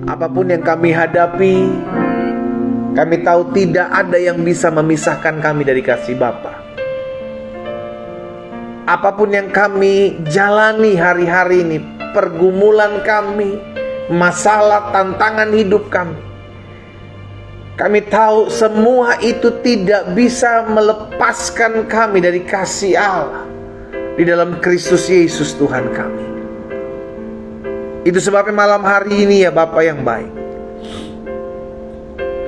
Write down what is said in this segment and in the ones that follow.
Apapun yang kami hadapi, kami tahu tidak ada yang bisa memisahkan kami dari kasih Bapa. Apapun yang kami jalani hari-hari ini, pergumulan kami, masalah, tantangan hidup kami tahu semua itu tidak bisa melepaskan kami dari kasih Allah di dalam Kristus Yesus Tuhan kami. Itu sebabnya malam hari ini ya Bapa yang baik,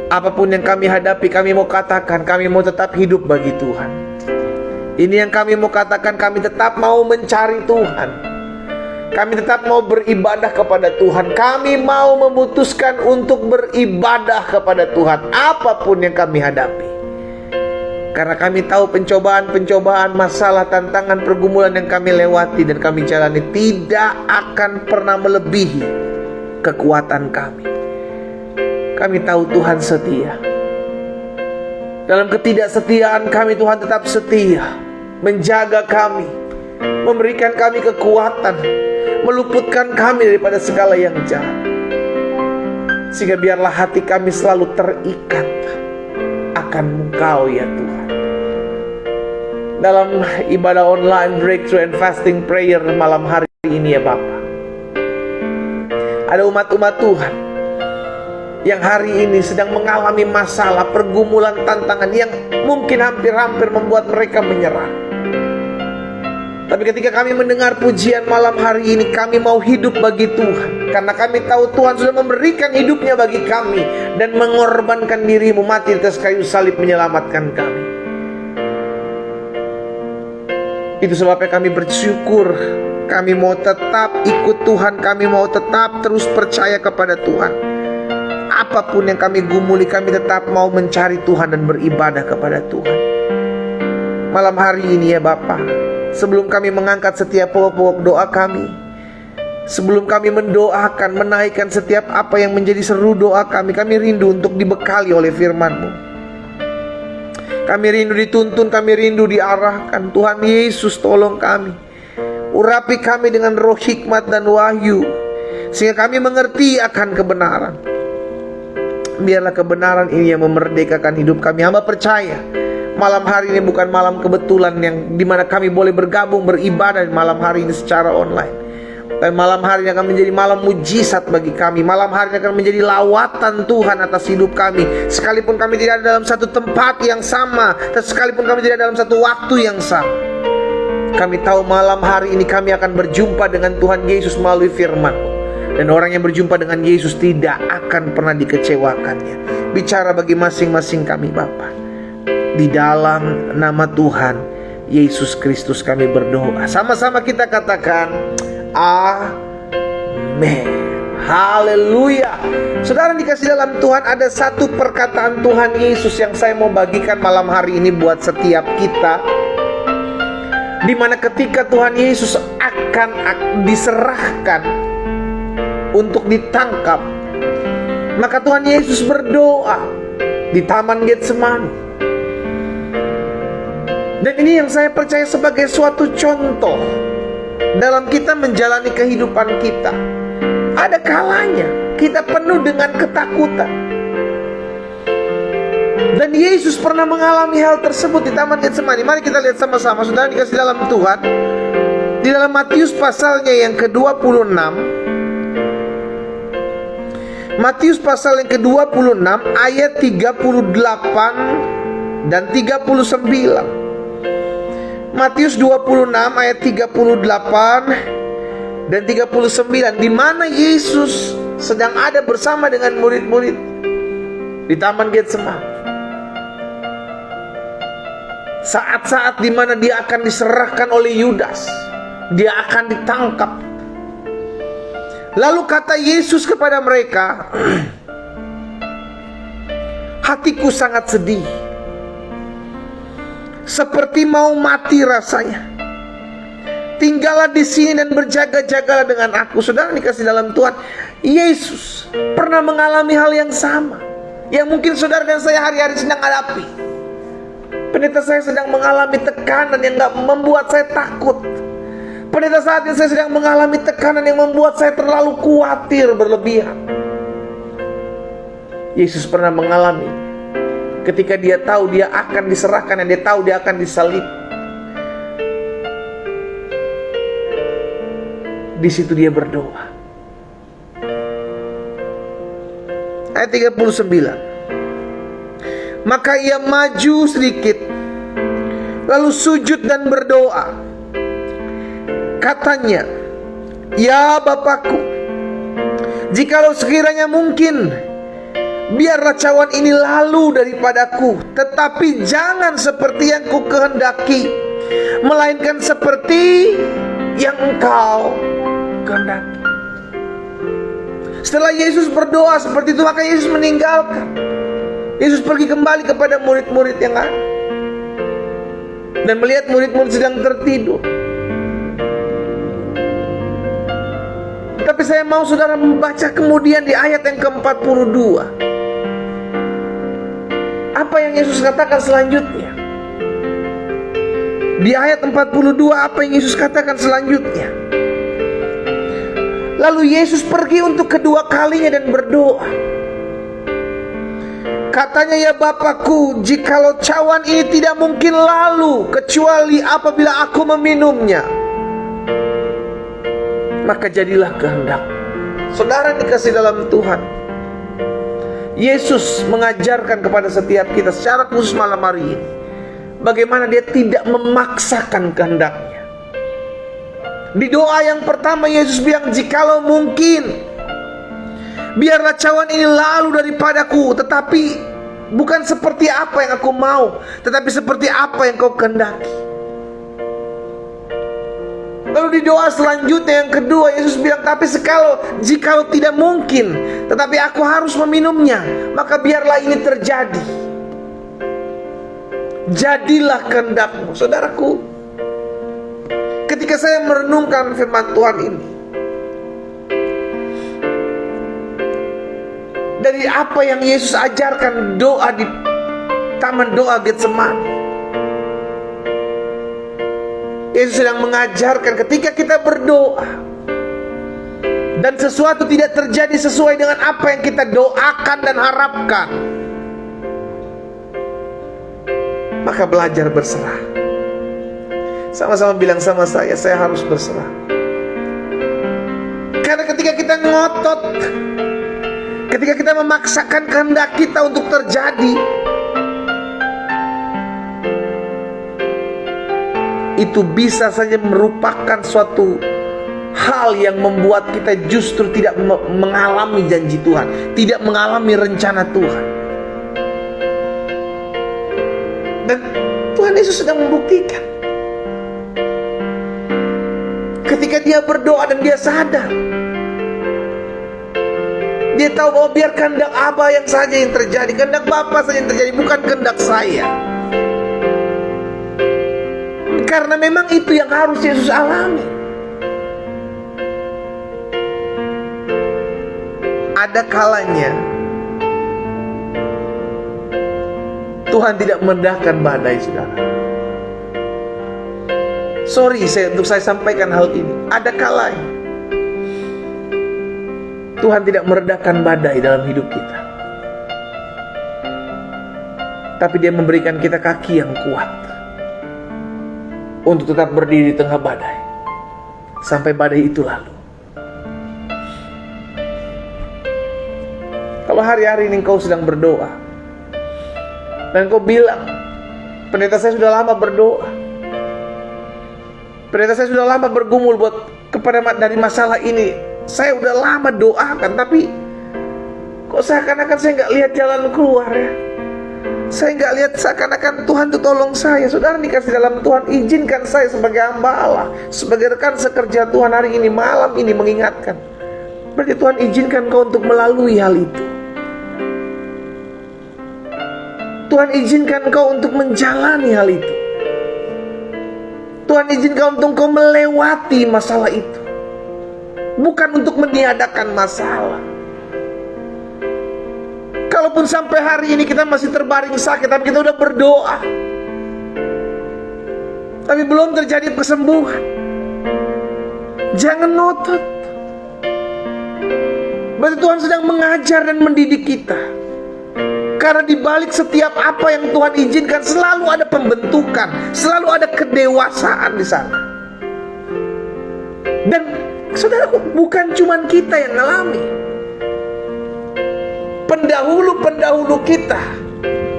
apapun yang kami hadapi, kami mau katakan kami mau tetap hidup bagi Tuhan. Ini yang kami mau katakan, kami tetap mau mencari Tuhan. Kami tetap mau beribadah kepada Tuhan. Kami mau memutuskan untuk beribadah kepada Tuhan apapun yang kami hadapi. Karena kami tahu pencobaan-pencobaan, masalah, tantangan, pergumulan yang kami lewati dan kami jalani tidak akan pernah melebihi kekuatan kami. Kami tahu Tuhan setia. Dalam ketidaksetiaan kami, Tuhan tetap setia, menjaga kami, memberikan kami kekuatan, meluputkan kami daripada segala yang jahat. Sehingga biarlah hati kami selalu terikat akan Engkau ya Tuhan. Dalam ibadah online Breakthrough and Fasting Prayer malam hari ini ya Bapa, ada umat-umat Tuhan yang hari ini sedang mengalami masalah, pergumulan, tantangan yang mungkin hampir-hampir membuat mereka menyerah. Tapi ketika kami mendengar pujian malam hari ini, kami mau hidup bagi Tuhan. Karena kami tahu Tuhan sudah memberikan hidupnya bagi kami dan mengorbankan dirimu mati di atas kayu salib menyelamatkan kami. Itu sebabnya kami bersyukur. Kami mau tetap ikut Tuhan. Kami mau tetap terus percaya kepada Tuhan. Apapun yang kami gumuli, kami tetap mau mencari Tuhan dan beribadah kepada Tuhan. Malam hari ini ya Bapa, sebelum kami mengangkat setiap pokok doa kami, sebelum kami mendoakan, menaikkan setiap apa yang menjadi seru doa kami rindu untuk dibekali oleh firman-Mu. Kami rindu dituntun, kami rindu diarahkan. Tuhan Yesus, tolong kami, urapi kami dengan roh hikmat dan wahyu, sehingga kami mengerti akan kebenaran. Biarlah kebenaran ini yang memerdekakan hidup kami. Hamba percaya malam hari ini bukan malam kebetulan yang dimana kami boleh bergabung beribadah di malam hari ini secara online. Dan malam hari ini akan menjadi malam mujizat bagi kami. Malam hari ini akan menjadi lawatan Tuhan atas hidup kami. Sekalipun kami tidak ada dalam satu tempat yang sama, dan sekalipun kami tidak dalam satu waktu yang sama, kami tahu malam hari ini kami akan berjumpa dengan Tuhan Yesus melalui firman-Mu. Dan orang yang berjumpa dengan Yesus tidak akan pernah dikecewakannya. Bicara bagi masing-masing kami Bapa. Di dalam nama Tuhan Yesus Kristus kami berdoa. Sama-sama kita katakan amin. Haleluya. Saudara dikasih dalam Tuhan, ada satu perkataan Tuhan Yesus yang saya mau bagikan malam hari ini buat setiap kita, dimana ketika Tuhan Yesus akan diserahkan untuk ditangkap, maka Tuhan Yesus berdoa di Taman Getsemani. Dan ini yang saya percaya sebagai suatu contoh dalam kita menjalani kehidupan kita. Ada kalanya kita penuh dengan ketakutan, dan Yesus pernah mengalami hal tersebut di Taman Getsemani. Mari kita lihat sama-sama, saudara dikasih dalam Tuhan, di dalam Matius pasalnya yang ke-26. Matius pasal yang ke-26 ayat 38 dan 39. Matius 26 ayat 38 dan 39, di mana Yesus sedang ada bersama dengan murid-murid di Taman Getsemani. Saat-saat di mana dia akan diserahkan oleh Yudas, dia akan ditangkap. Lalu kata Yesus kepada mereka, hatiku sangat sedih, seperti mau mati rasanya. Tinggallah di sini dan berjaga-jagalah dengan aku. Saudara dikasih dalam Tuhan, Yesus pernah mengalami hal yang sama, yang mungkin saudara dan saya hari-hari sedang hadapi. Pendeta, saya sedang mengalami tekanan yang gak membuat saya takut. Pendeta, saat ini saya sedang mengalami tekanan yang membuat saya terlalu khawatir berlebihan. Yesus pernah mengalami ketika dia tahu dia akan diserahkan dan dia tahu dia akan disalib. Di situ dia berdoa. Ayat 39. Maka ia maju sedikit, lalu sujud dan berdoa. Katanya, "Ya Bapakku, jikalau sekiranya mungkin, biarlah cawan ini lalu daripadaku, tetapi jangan seperti yang ku kehendaki, melainkan seperti yang Engkau kehendaki." Setelah Yesus berdoa seperti itu, maka Yesus meninggalkan. Yesus pergi kembali kepada murid-murid yang ada dan melihat murid-murid sedang tertidur. Tapi saya mau saudara membaca kemudian di ayat yang ke-42. Apa yang Yesus katakan selanjutnya? Di ayat 42 apa yang Yesus katakan selanjutnya? Lalu Yesus pergi untuk kedua kalinya dan berdoa. Katanya, "Ya Bapakku, jikalau cawan ini tidak mungkin lalu kecuali apabila aku meminumnya, maka jadilah kehendak." Saudara dikasih dalam Tuhan, Yesus mengajarkan kepada setiap kita secara khusus malam hari ini bagaimana dia tidak memaksakan kehendaknya. Di doa yang pertama Yesus bilang, "Jikalau mungkin, biarlah cawan ini lalu daripadaku, tetapi bukan seperti apa yang aku mau, tetapi seperti apa yang kau kehendaki." Lalu di doa selanjutnya yang kedua Yesus bilang, "Tapi jikalau tidak mungkin, tetapi aku harus meminumnya, maka biarlah ini terjadi. Jadilah kehendakmu." Saudaraku, ketika saya merenungkan firman Tuhan ini, dari apa yang Yesus ajarkan doa di taman doa Getsemani, Yesus sedang mengajarkan ketika kita berdoa dan sesuatu tidak terjadi sesuai dengan apa yang kita doakan dan harapkan, maka belajar berserah. Sama-sama bilang sama saya harus berserah. Karena ketika kita ngotot, ketika kita memaksakan kehendak kita untuk terjadi, itu bisa saja merupakan suatu hal yang membuat kita justru tidak mengalami janji Tuhan, tidak mengalami rencana Tuhan. Dan Tuhan Yesus sedang membuktikan. Ketika dia berdoa dan dia sadar, dia tahu bahwa biar kehendak Aba yang saja yang terjadi, kehendak Bapa saja yang terjadi, bukan kehendak saya. Karena memang itu yang harus Yesus alami. Ada kalanya Tuhan tidak merendahkan badai, saudara. Sorry untuk saya sampaikan hal ini. Ada kalanya Tuhan tidak meredakan badai dalam hidup kita, tapi Dia memberikan kita kaki yang kuat untuk tetap berdiri di tengah badai sampai badai itu lalu. Kalau hari-hari ini engkau sedang berdoa dan engkau bilang, "Pendeta, saya sudah lama berdoa, pendeta, saya sudah lama bergumul dari masalah ini, saya udah lama doakan, tapi kok seakan-akan saya nggak lihat jalan keluar ya. Saya nggak lihat seakan-akan Tuhan itu tolong saya." Saudara dikasih dalam Tuhan, izinkan saya sebagai hamba Allah, sebagai rekan sekerja Tuhan hari ini, malam ini mengingatkan. Berarti Tuhan izinkan kau untuk melalui hal itu. Tuhan izinkan kau untuk menjalani hal itu. Tuhan izinkan untuk kau melewati masalah itu, bukan untuk meniadakan masalah. Kalaupun sampai hari ini kita masih terbaring sakit, tapi kita udah berdoa, tapi belum terjadi kesembuhan, jangan ngotot. Berarti Tuhan sedang mengajar dan mendidik kita Karena di balik setiap apa yang Tuhan izinkan selalu ada pembentukan, selalu ada kedewasaan di sana. Dan saudaraku, bukan cuma kita yang ngalami. Pendahulu-pendahulu kita,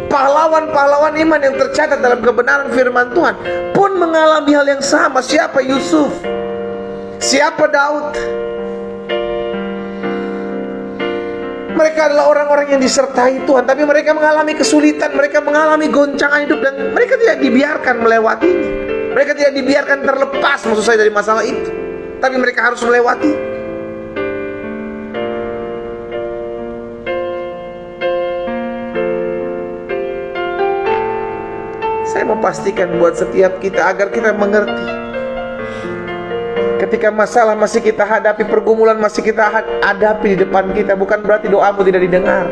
pahlawan-pahlawan iman yang tercatat dalam kebenaran firman Tuhan pun mengalami hal yang sama. Siapa Yusuf? Siapa Daud? Mereka adalah orang-orang yang disertai Tuhan, tapi mereka mengalami kesulitan, mereka mengalami goncangan hidup, dan mereka tidak dibiarkan melewatinya. Mereka tidak dibiarkan terlepas, maksud saya, dari masalah itu, tapi mereka harus melewati. Saya mau pastikan buat setiap kita agar kita mengerti, ketika masalah masih kita hadapi, pergumulan masih kita hadapi di depan kita, bukan berarti doamu tidak didengar.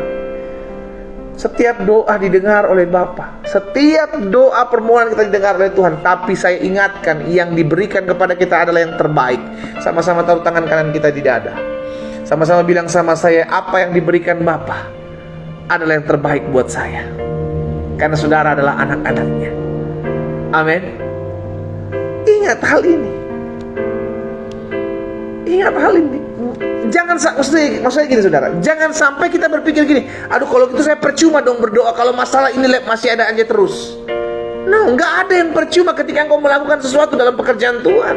Setiap doa didengar oleh Bapa. Setiap doa permohonan kita didengar oleh Tuhan. Tapi saya ingatkan, yang diberikan kepada kita adalah yang terbaik. Sama-sama taruh tangan kanan kita di dada. Sama-sama bilang sama saya, apa yang diberikan Bapa adalah yang terbaik buat saya, karena saudara adalah anak-anaknya. Amin. Ingat hal ini. Ingat hal ini. Jangan, maksudnya gini saudara, jangan sampai kita berpikir gini, aduh kalau gitu saya percuma dong berdoa kalau masalah ini masih ada aja terus. No, nggak ada yang percuma ketika engkau melakukan sesuatu dalam pekerjaan Tuhan.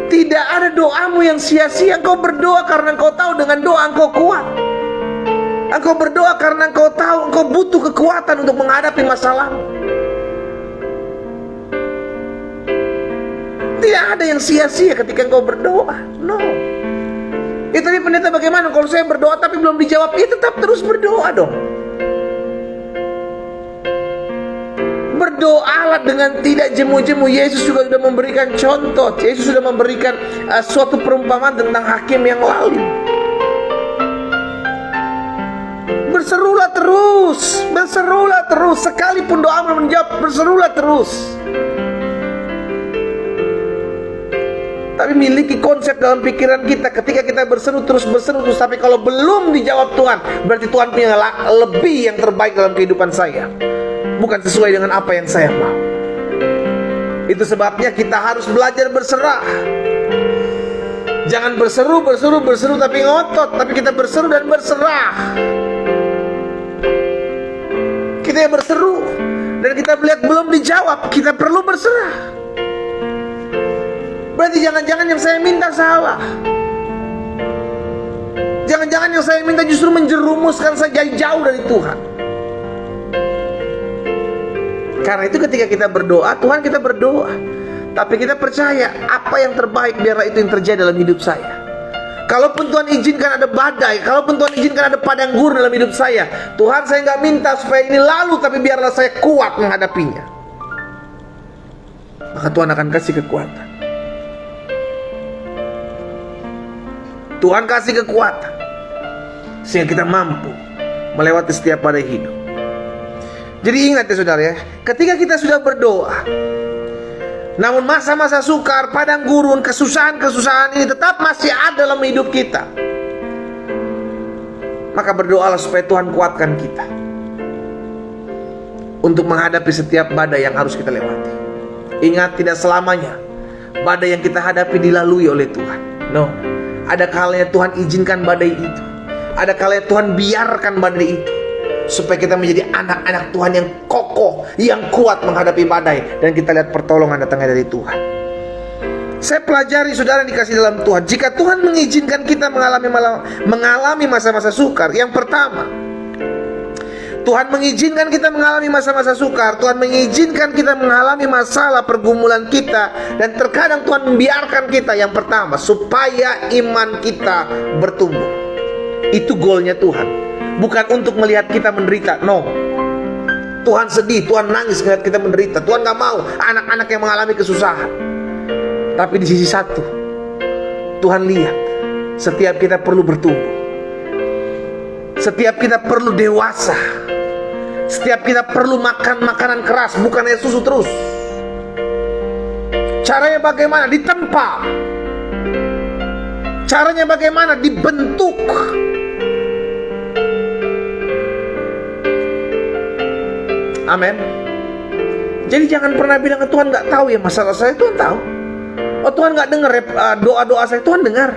Tidak ada doamu yang sia-sia. Engkau berdoa karena engkau tahu dengan doa engkau kuat. Engkau berdoa karena engkau tahu engkau butuh kekuatan untuk menghadapi masalahmu. Tidak ada yang sia-sia ketika engkau berdoa. No. Ya tapi pendeta, bagaimana kalau saya berdoa tapi belum dijawab? Ya tetap terus berdoa dong. Berdoalah dengan tidak jemu-jemu. Yesus juga sudah memberikan contoh. Yesus sudah memberikan suatu perumpamaan tentang hakim yang lalim. Berserulah terus. Berserulah terus. Sekalipun doa belum menjawab, berserulah terus. Tapi miliki konsep dalam pikiran kita, ketika kita berseru terus, tapi kalau belum dijawab Tuhan, berarti Tuhan punya lebih yang terbaik dalam kehidupan saya, bukan sesuai dengan apa yang saya mau. Itu sebabnya kita harus belajar berserah. Jangan berseru tapi ngotot, tapi kita berseru dan berserah. Kita yang berseru dan kita melihat belum dijawab, kita perlu berserah. Berarti jangan-jangan yang saya minta salah. Jangan-jangan yang saya minta justru menjerumuskan saya jauh dari Tuhan. Karena itu ketika kita berdoa, Tuhan kita berdoa, tapi kita percaya apa yang terbaik biarlah itu yang terjadi dalam hidup saya. Kalaupun Tuhan izinkan ada badai, kalaupun Tuhan izinkan ada padang gurun dalam hidup saya, Tuhan, saya nggak minta supaya ini lalu, tapi biarlah saya kuat menghadapinya. Maka Tuhan akan kasih kekuatan. Tuhan kasih kekuatan sehingga kita mampu melewati setiap badai hidup. Jadi ingat ya saudara ya, ketika kita sudah berdoa, namun masa-masa sukar, padang gurun, kesusahan-kesusahan ini tetap masih ada dalam hidup kita, maka berdoalah supaya Tuhan kuatkan kita untuk menghadapi setiap badai yang harus kita lewati. Ingat, tidak selamanya badai yang kita hadapi dilalui oleh Tuhan. No. Ada kalanya Tuhan izinkan badai itu. Ada kalanya Tuhan biarkan badai itu, supaya kita menjadi anak-anak Tuhan yang kokoh, yang kuat menghadapi badai. Dan kita lihat pertolongan datangnya dari Tuhan. Saya pelajari saudara yang dikasih dalam Tuhan, jika Tuhan mengizinkan kita mengalami masa-masa sukar, yang pertama, Tuhan mengizinkan kita mengalami masa-masa sukar, Tuhan mengizinkan kita mengalami masalah pergumulan kita, dan terkadang Tuhan membiarkan kita, yang pertama, supaya iman kita bertumbuh. Itu goalnya Tuhan. Bukan untuk melihat kita menderita, no. Tuhan sedih, Tuhan nangis melihat kita menderita. Tuhan gak mau anak-anak yang mengalami kesusahan. Tapi di sisi satu, Tuhan lihat setiap kita perlu bertumbuh, setiap kita perlu dewasa, setiap kita perlu makan makanan keras, bukan susu terus. Caranya bagaimana? Ditempa. Caranya bagaimana? Dibentuk. Amin. Jadi jangan pernah bilang Tuhan nggak tahu ya masalah saya. Tuhan tahu. Oh, Tuhan nggak dengar doa-doa saya. Tuhan dengar.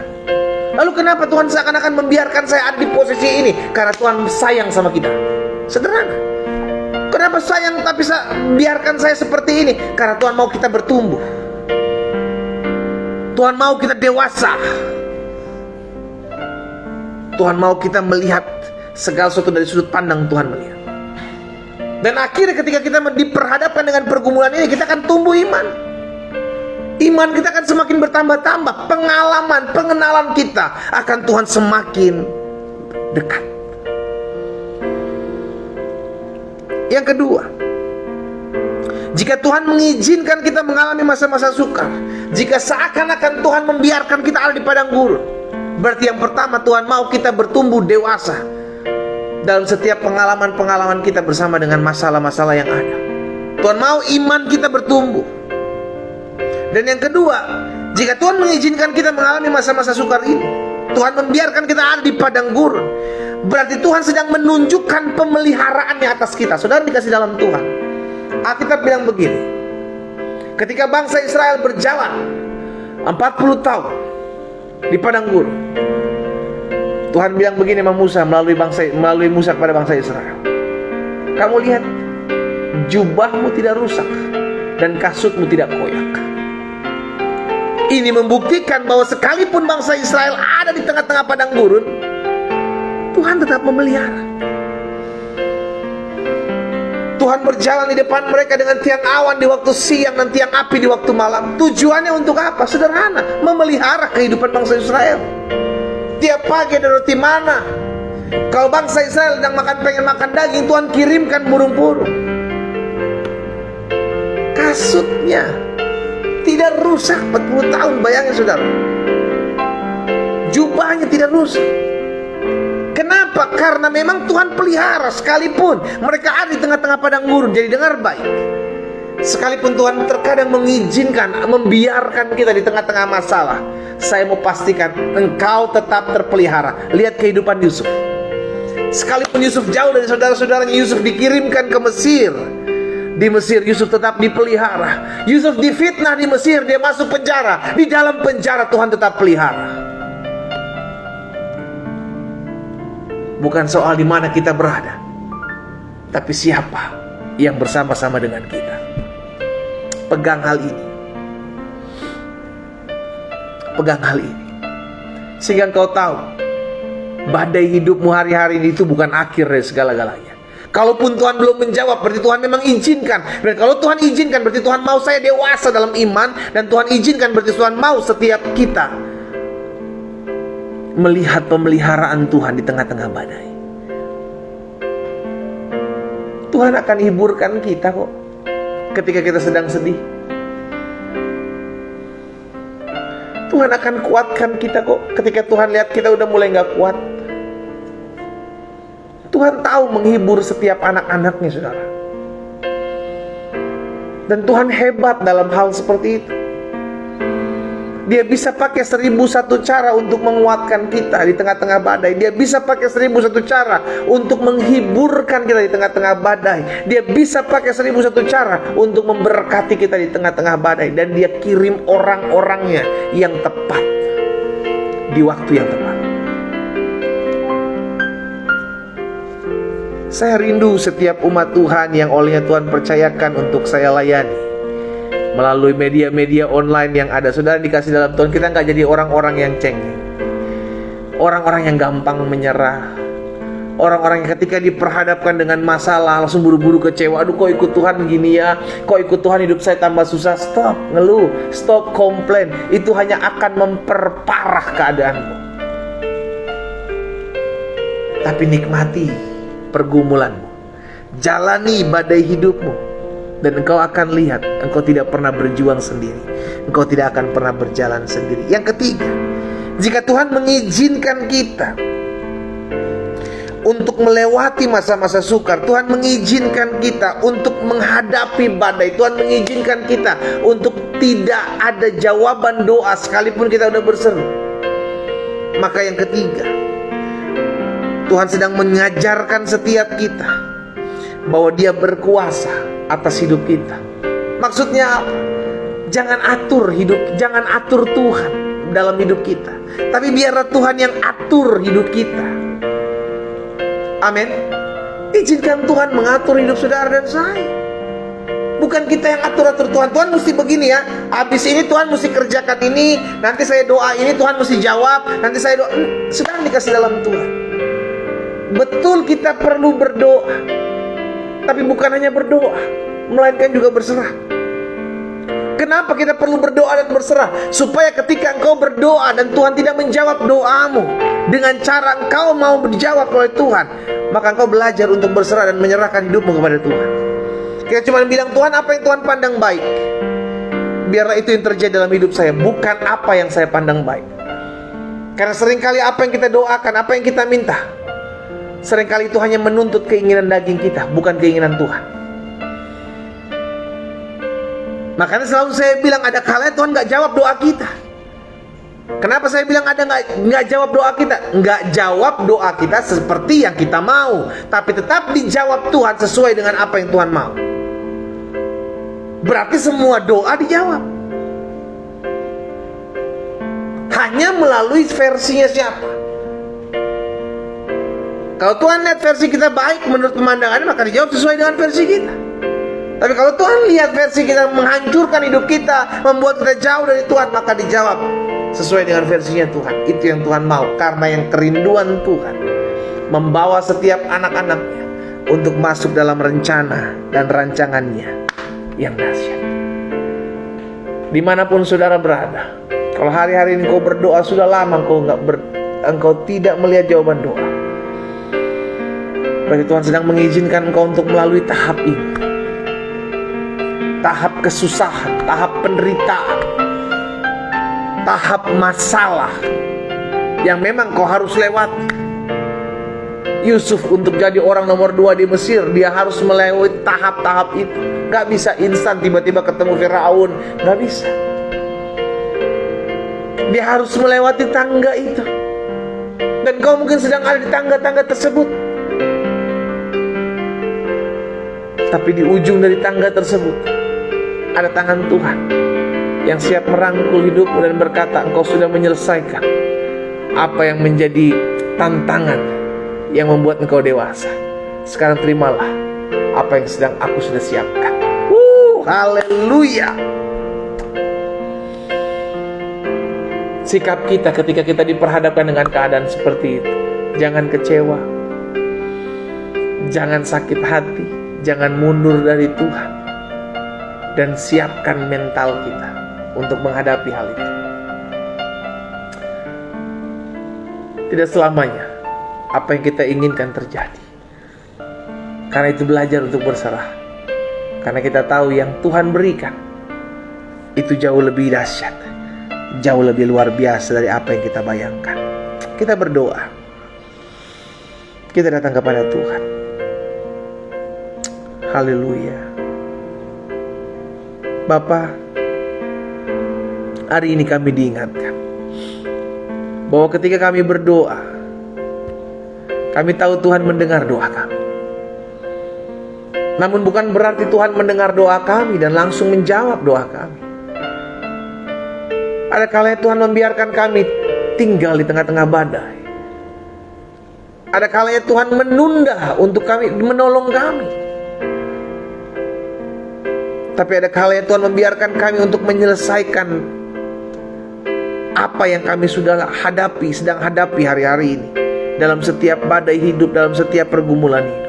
Lalu kenapa Tuhan seakan-akan membiarkan saya ada di posisi ini? Karena Tuhan sayang sama kita. Sederhana. Kenapa sayang tapi biarkan saya seperti ini? Karena Tuhan mau kita bertumbuh. Tuhan mau kita dewasa. Tuhan mau kita melihat segala sesuatu dari sudut pandang Tuhan melihat. Dan akhirnya ketika kita diperhadapkan dengan pergumulan ini, kita akan tumbuh iman. Iman kita akan semakin bertambah-tambah. Pengenalan kita akan Tuhan semakin dekat. Yang kedua, jika Tuhan mengizinkan kita mengalami masa-masa sukar, jika seakan-akan Tuhan membiarkan kita ada di padang gurun, berarti yang pertama Tuhan mau kita bertumbuh dewasa dalam setiap pengalaman-pengalaman kita bersama dengan masalah-masalah yang ada. Tuhan mau iman kita bertumbuh. Dan yang kedua, jika Tuhan mengizinkan kita mengalami masa-masa sukar ini, Tuhan membiarkan kita ada di padang gurun, berarti Tuhan sedang menunjukkan pemeliharaannya atas kita. Saudara dikasih dalam Tuhan, Alkitab bilang begini, ketika bangsa Israel berjalan 40 tahun di padang gurun, Tuhan bilang begini sama Musa melalui Musa kepada bangsa Israel, kamu lihat, jubahmu tidak rusak dan kasutmu tidak koyak. Ini membuktikan bahwa sekalipun bangsa Israel ada di tengah-tengah padang gurun, Tuhan tetap memelihara. Tuhan berjalan di depan mereka dengan tiang awan di waktu siang dan tiang api di waktu malam. Tujuannya untuk apa? Sederhana, memelihara kehidupan bangsa Israel. Tiap pagi ada roti mana. Kalau bangsa Israel pengen makan daging, Tuhan kirimkan burung-burung. Kasutnya tidak rusak 40 tahun, bayangin saudara. Jubahnya tidak rusak. Kenapa? Karena memang Tuhan pelihara. Sekalipun mereka ada di tengah-tengah padang gurun, jadi dengar baik, sekalipun Tuhan terkadang mengizinkan, membiarkan kita di tengah-tengah masalah, saya mau pastikan engkau tetap terpelihara. Lihat kehidupan Yusuf. Sekalipun Yusuf jauh dari saudara-saudaranya, Yusuf dikirimkan ke Mesir. Di Mesir Yusuf tetap dipelihara. Yusuf difitnah di Mesir, dia masuk penjara. Di dalam penjara Tuhan tetap pelihara. Bukan soal di mana kita berada, tapi siapa yang bersama-sama dengan kita. Pegang hal ini. Pegang hal ini, sehingga engkau tahu badai hidupmu hari-hari ini itu bukan akhir dari segala-galanya. Kalaupun Tuhan belum menjawab, berarti Tuhan memang izinkan. Berarti kalau Tuhan izinkan, berarti Tuhan mau saya dewasa dalam iman. Dan Tuhan izinkan, berarti Tuhan mau setiap kita melihat pemeliharaan Tuhan di tengah-tengah badai. Tuhan akan hiburkan kita kok ketika kita sedang sedih. Tuhan akan kuatkan kita kok ketika Tuhan lihat kita udah mulai gak kuat. Tuhan tahu menghibur setiap anak-anaknya, saudara. Dan Tuhan hebat dalam hal seperti itu. Dia bisa pakai 1001 cara untuk menguatkan kita di tengah-tengah badai. Dia bisa pakai 1001 cara untuk menghiburkan kita di tengah-tengah badai. Dia bisa pakai 1001 cara untuk memberkati kita di tengah-tengah badai. Dan dia kirim orang-orangnya yang tepat di waktu yang tepat. Saya rindu setiap umat Tuhan yang olehnya Tuhan percayakan untuk saya layani melalui media-media online yang ada. Saudara dikasih dalam Tuhan, kita gak jadi orang-orang yang cengeng, orang-orang yang gampang menyerah, orang-orang yang ketika diperhadapkan dengan masalah langsung buru-buru kecewa. Aduh, kok ikut Tuhan gini ya, kok ikut Tuhan hidup saya tambah susah. Stop ngeluh, stop komplain. Itu hanya akan memperparah keadaanmu. Tapi nikmati pergumulanmu, jalani badai hidupmu, dan engkau akan lihat engkau tidak pernah berjuang sendiri. Engkau tidak akan pernah berjalan sendiri. Yang ketiga, jika Tuhan mengizinkan kita untuk melewati masa-masa sukar, Tuhan mengizinkan kita untuk menghadapi badai, Tuhan mengizinkan kita untuk tidak ada jawaban doa sekalipun kita udah berseru, maka yang ketiga, Tuhan sedang mengajarkan setiap kita bahwa Dia berkuasa atas hidup kita. Maksudnya apa? Jangan atur Tuhan dalam hidup kita, tapi biarlah Tuhan yang atur hidup kita. Amin. Izinkan Tuhan mengatur hidup saudara dan saya. Bukan kita yang atur Tuhan. Tuhan mesti begini ya, habis ini Tuhan mesti kerjakan ini, nanti saya doa ini Tuhan mesti jawab, nanti saya doa. Sedang dikasih dalam Tuhan. Betul kita perlu berdoa, tapi bukan hanya berdoa, melainkan juga berserah. Kenapa kita perlu berdoa dan berserah? Supaya ketika engkau berdoa dan Tuhan tidak menjawab doamu dengan cara engkau mau dijawab oleh Tuhan, maka engkau belajar untuk berserah dan menyerahkan hidupmu kepada Tuhan. Kita cuma bilang, Tuhan, apa yang Tuhan pandang baik, biarlah itu yang terjadi dalam hidup saya, bukan apa yang saya pandang baik. Karena seringkali apa yang kita doakan, apa yang kita minta, seringkali itu hanya menuntut keinginan daging kita, bukan keinginan Tuhan. Makanya selalu saya bilang, ada kalanya Tuhan gak jawab doa kita. Kenapa saya bilang ada nggak jawab doa kita? Nggak jawab doa kita seperti yang kita mau, tapi tetap dijawab Tuhan sesuai dengan apa yang Tuhan mau. Berarti semua doa dijawab, hanya melalui versinya siapa. Kalau Tuhan lihat versi kita baik menurut pemandangannya, maka dijawab sesuai dengan versi kita. Tapi kalau Tuhan lihat versi kita menghancurkan hidup kita, membuat kita jauh dari Tuhan, maka dijawab sesuai dengan versinya Tuhan. Itu yang Tuhan mau. Karena yang kerinduan Tuhan membawa setiap anak-anaknya untuk masuk dalam rencana dan rancangannya yang dahsyat. Dimanapun saudara berada, kalau hari-hari ini kau berdoa, sudah lama engkau tidak melihat jawaban doa, berarti Tuhan sedang mengizinkan engkau untuk melalui tahap ini. Tahap kesusahan, tahap penderitaan, tahap masalah yang memang kau harus lewati. Yusuf untuk jadi orang nomor 2 di Mesir, dia harus melewati tahap-tahap itu. Gak bisa instan tiba-tiba ketemu Firaun, gak bisa. Dia harus melewati tangga itu. Dan kau mungkin sedang ada di tangga-tangga tersebut, tapi di ujung dari tangga tersebut ada tangan Tuhan yang siap merangkul hidupmu dan berkata, engkau sudah menyelesaikan apa yang menjadi tantangan yang membuat engkau dewasa. Sekarang terimalah apa yang sedang aku sudah siapkan. Haleluya. Sikap kita ketika kita diperhadapkan dengan keadaan seperti itu, jangan kecewa, jangan sakit hati, jangan mundur dari Tuhan, dan siapkan mental kita untuk menghadapi hal itu. Tidak selamanya apa yang kita inginkan terjadi. Karena itu belajar untuk berserah. Karena kita tahu yang Tuhan berikan itu jauh lebih dahsyat, jauh lebih luar biasa dari apa yang kita bayangkan. Kita berdoa, kita datang kepada Tuhan. Haleluya. Bapa, hari ini kami diingatkan bahwa ketika kami berdoa, kami tahu Tuhan mendengar doa kami. Namun bukan berarti Tuhan mendengar doa kami dan langsung menjawab doa kami. Ada kalanya Tuhan membiarkan kami tinggal di tengah-tengah badai. Ada kalanya Tuhan menunda untuk kami, menolong kami. Tapi ada kalanya Tuhan membiarkan kami untuk menyelesaikan apa yang kami sudah hadapi, sedang hadapi hari-hari ini, dalam setiap badai hidup, dalam setiap pergumulan hidup.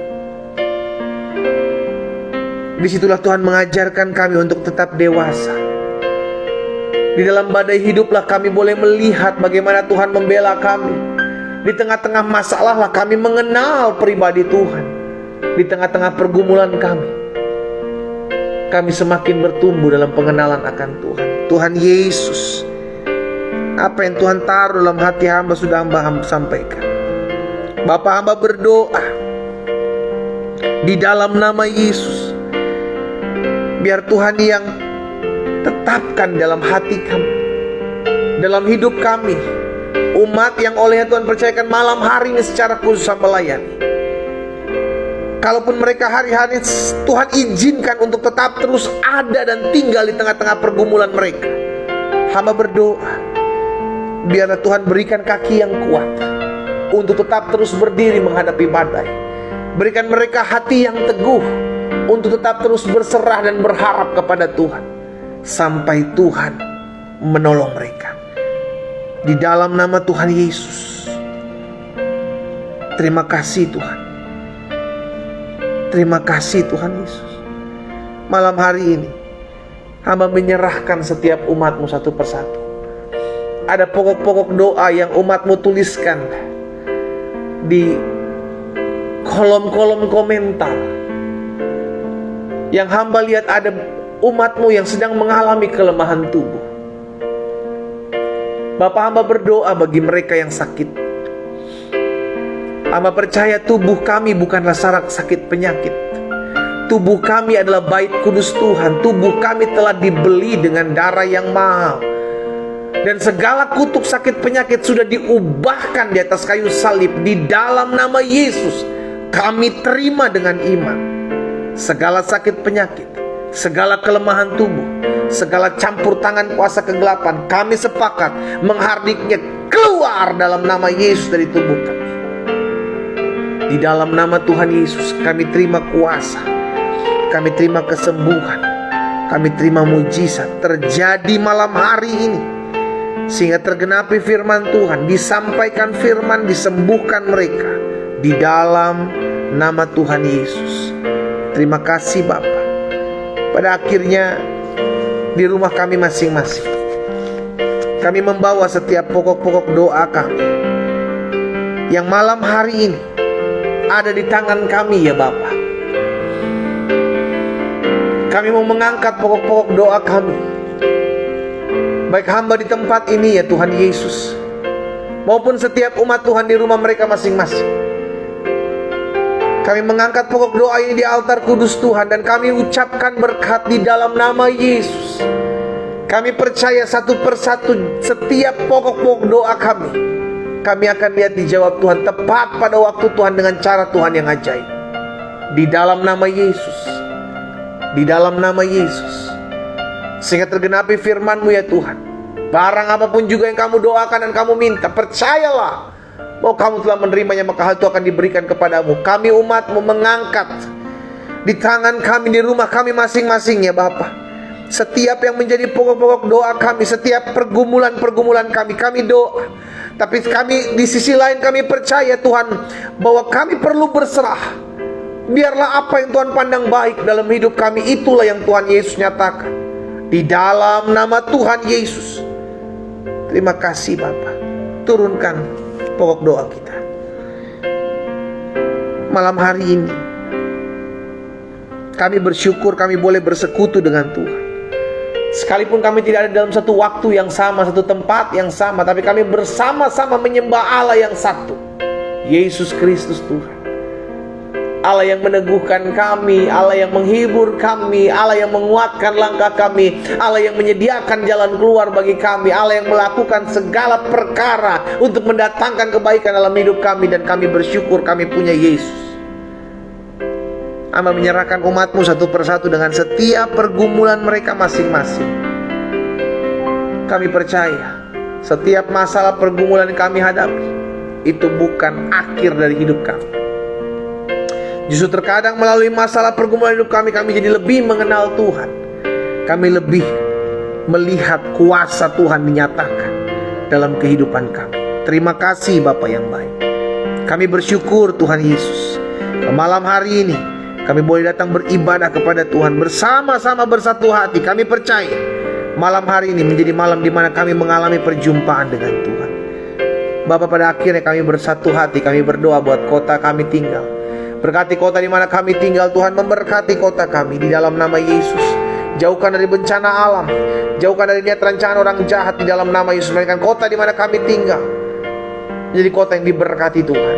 Disitulah Tuhan mengajarkan kami untuk tetap dewasa. Di dalam badai hiduplah kami boleh melihat bagaimana Tuhan membela kami. Di tengah-tengah masalah lah kami mengenal pribadi Tuhan. Di tengah-tengah pergumulan kami semakin bertumbuh dalam pengenalan akan Tuhan. Tuhan Yesus, apa yang Tuhan taruh dalam hati hamba sudah hamba sampaikan. Bapa, hamba berdoa di dalam nama Yesus, biar Tuhan yang tetapkan dalam hati kami, dalam hidup kami, umat yang olehnya Tuhan percayakan malam hari ini secara khusus melayani. Kalaupun mereka hari-hari Tuhan izinkan untuk tetap terus ada dan tinggal di tengah-tengah pergumulan mereka, hamba berdoa, biarlah Tuhan berikan kaki yang kuat untuk tetap terus berdiri menghadapi badai. Berikan mereka hati yang teguh untuk tetap terus berserah dan berharap kepada Tuhan sampai Tuhan menolong mereka. Di dalam nama Tuhan Yesus, terima kasih Tuhan. Terima kasih Tuhan Yesus. Malam hari ini hamba menyerahkan setiap umat-Mu satu persatu. Ada pokok-pokok doa yang umat-Mu tuliskan di kolom-kolom komentar. Yang hamba lihat ada umat-Mu yang sedang mengalami kelemahan tubuh. Bapa, hamba berdoa bagi mereka yang sakit. Hamba percaya tubuh kami bukanlah sakit penyakit. Tubuh kami adalah bait kudus Tuhan. Tubuh kami telah dibeli dengan darah yang mahal. Dan segala kutuk sakit penyakit sudah diubahkan di atas kayu salib. Di dalam nama Yesus kami terima dengan iman. Segala sakit penyakit, segala kelemahan tubuh, segala campur tangan kuasa kegelapan, kami sepakat menghardiknya keluar dalam nama Yesus dari tubuh kami. Di dalam nama Tuhan Yesus kami terima kuasa, kami terima kesembuhan, kami terima mujizat terjadi malam hari ini, sehingga tergenapi firman Tuhan, disampaikan firman, disembuhkan mereka di dalam nama Tuhan Yesus. Terima kasih Bapa. Pada akhirnya di rumah kami masing-masing, kami membawa setiap pokok-pokok doa kami yang malam hari ini ada di tangan kami ya Bapa. Kami mau mengangkat pokok-pokok doa kami, baik hamba di tempat ini ya Tuhan Yesus, maupun setiap umat Tuhan di rumah mereka masing-masing. Kami mengangkat pokok doa ini di altar kudus Tuhan, dan kami ucapkan berkat di dalam nama Yesus. Kami percaya satu persatu setiap pokok-pokok doa kami akan lihat dijawab Tuhan tepat pada waktu Tuhan dengan cara Tuhan yang ajaib. Di dalam nama Yesus, di dalam nama Yesus, sehingga tergenapi firman-Mu ya Tuhan. Barang apapun juga yang kamu doakan dan kamu minta, percayalah bahwa kamu telah menerimanya, maka hal itu akan diberikan kepadamu. Kami umat-Mu mengangkat di tangan kami, di rumah kami masing-masing ya Bapa, setiap yang menjadi pokok-pokok doa kami, setiap pergumulan-pergumulan kami doa. Tapi kami di sisi lain kami percaya Tuhan bahwa kami perlu berserah. Biarlah apa yang Tuhan pandang baik dalam hidup kami, itulah yang Tuhan Yesus nyatakan. Di dalam nama Tuhan Yesus. Terima kasih Bapa. Turunkan pokok doa kita malam hari ini. Kami bersyukur kami boleh bersekutu dengan Tuhan. Sekalipun kami tidak ada dalam satu waktu yang sama, satu tempat yang sama, tapi kami bersama-sama menyembah Allah yang satu, Yesus Kristus Tuhan. Allah yang meneguhkan kami, Allah yang menghibur kami, Allah yang menguatkan langkah kami, Allah yang menyediakan jalan keluar bagi kami, Allah yang melakukan segala perkara untuk mendatangkan kebaikan dalam hidup kami. Dan kami bersyukur kami punya Yesus. Hamba menyerahkan umat-Mu satu persatu dengan setiap pergumulan mereka masing-masing. Kami percaya setiap masalah pergumulan yang kami hadapi itu bukan akhir dari hidup kami. Justru terkadang melalui masalah pergumulan hidup kami jadi lebih mengenal Tuhan. Kami lebih melihat kuasa Tuhan dinyatakan dalam kehidupan kami. Terima kasih Bapa yang baik. Kami bersyukur Tuhan Yesus. Malam hari ini kami boleh datang beribadah kepada Tuhan bersama-sama bersatu hati. Kami percaya malam hari ini menjadi malam di mana kami mengalami perjumpaan dengan Tuhan. Bapa, pada akhirnya kami bersatu hati. Kami berdoa buat kota kami tinggal. Berkati kota di mana kami tinggal Tuhan. Memberkati kota kami di dalam nama Yesus. Jauhkan dari bencana alam, jauhkan dari niat rancangan orang jahat di dalam nama Yesus. Melainkan kota di mana kami tinggal menjadi kota yang diberkati Tuhan.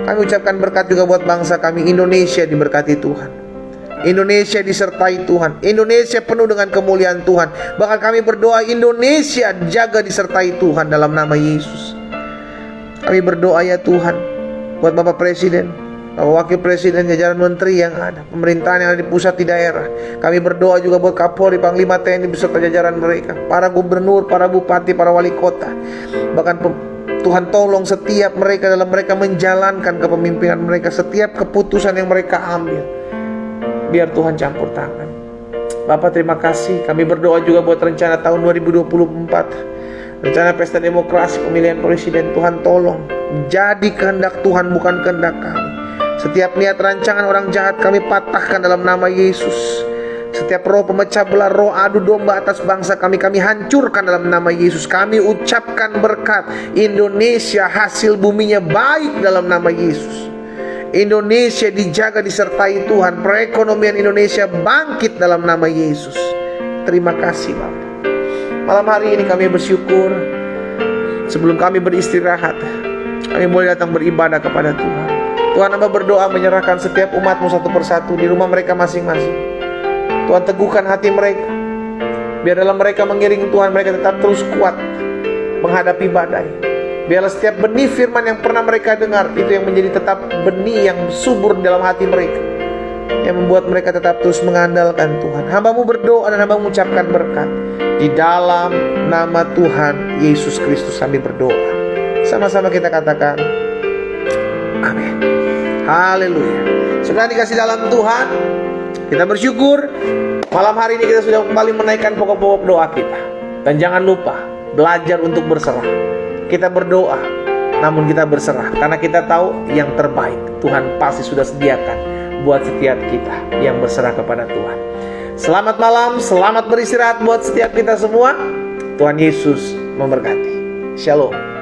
Kami ucapkan berkat juga buat bangsa kami, Indonesia diberkati Tuhan. Indonesia disertai Tuhan. Indonesia penuh dengan kemuliaan Tuhan. Bahkan kami berdoa Indonesia jaga disertai Tuhan dalam nama Yesus. Kami berdoa ya Tuhan buat Bapak Presiden, Bapak Wakil Presiden, jajaran menteri yang ada, pemerintahan yang ada di pusat, di daerah. Kami berdoa juga buat Kapolri, Panglima TNI beserta jajaran mereka, para gubernur, para bupati, para wali kota. Bahkan Tuhan tolong setiap mereka dalam mereka menjalankan kepemimpinan mereka, setiap keputusan yang mereka ambil, biar Tuhan campur tangan. Bapak terima kasih. Kami berdoa juga buat rencana tahun 2024, rencana pesta demokrasi, pemilihan presiden. Tuhan tolong jadi kehendak Tuhan, bukan kehendak kami. Setiap niat rancangan orang jahat kami patahkan dalam nama Yesus. Setiap roh pemecah belah, roh adu domba atas bangsa kami hancurkan dalam nama Yesus. Kami ucapkan berkat. Indonesia hasil buminya baik dalam nama Yesus. Indonesia dijaga, disertai Tuhan. Perekonomian Indonesia bangkit dalam nama Yesus. Terima kasih Bapak. Malam hari ini kami bersyukur. Sebelum kami beristirahat, kami mulai datang beribadah kepada Tuhan. Tuhan, hamba berdoa menyerahkan setiap umat-Mu satu persatu di rumah mereka masing-masing. Tuhan, teguhkan hati mereka, biar dalam mereka mengiring Tuhan, mereka tetap terus kuat menghadapi badai. Biarlah setiap benih firman yang pernah mereka dengar, itu yang menjadi tetap benih yang subur dalam hati mereka, yang membuat mereka tetap terus mengandalkan Tuhan. Hamba-Mu berdoa dan Hamba-Mu mengucapkan berkat. Di dalam nama Tuhan Yesus Kristus kami berdoa. Sama-sama kita katakan amin. Haleluya. Sudah dikasih dalam Tuhan, kita bersyukur malam hari ini kita sudah kembali menaikkan pokok-pokok doa kita. Dan jangan lupa belajar untuk berserah. Kita berdoa, namun kita berserah, karena kita tahu yang terbaik Tuhan pasti sudah sediakan buat setiap kita yang berserah kepada Tuhan. Selamat malam, selamat beristirahat buat setiap kita semua. Tuhan Yesus memberkati. Shalom.